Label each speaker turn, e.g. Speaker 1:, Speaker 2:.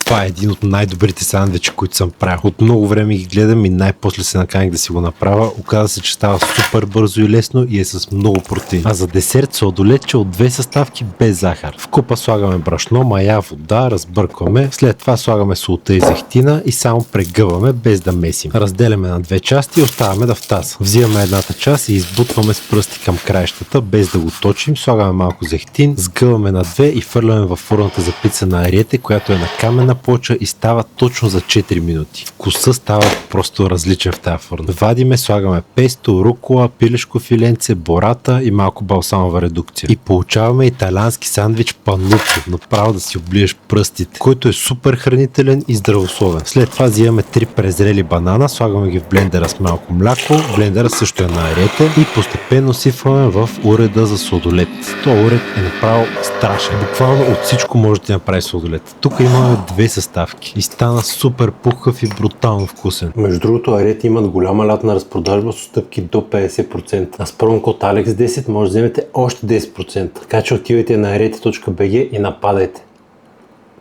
Speaker 1: Това е един от най-добрите сандвичи, които съм правил. От много време ги гледам и най-после се наканих да си го направя. Оказа се, че става супер бързо и лесно и е с много протеин. А за десерт сладоледче от 2 съставки без захар. В купа слагаме брашно, мая, вода, разбъркваме. След това слагаме солта и зехтина и само прегъваме без да месим. Разделяме на 2 части и оставяме да втаса. Взимаме едната част и избутваме с пръсти към краищата, без да го точим. Слагаме малко зехтин, сгъваме на 2 и фърляме във фурната за пица на ариете, която е на каменна плоча и става точно за 4 минути. Вкусът става просто различен в тази фурна. Вадиме, слагаме песто, рукола, пилешко филенце, бората и малко балсамова редукция. И получаваме италиански сандвич пануцо, направо да си облиеш пръстите, който е супер хранителен и здравословен. След това взимаме 3 презрели банана, слагаме ги в блендера с малко мляко, блендера също е на ариете и постепенно сипваме в уреда за сладолед. Този уред е направо страшен. Буквално от всичко може да направи сладолед. Тук имаме 2 съставки и стана супер пухкав и брутално вкусен. Между другото, ариете имат голяма лятна разпродажба с отстъпки до 50%. А с промокод ALEX10 може да вземете още 10%. Така че отивайте на ariete.bg и нападайте.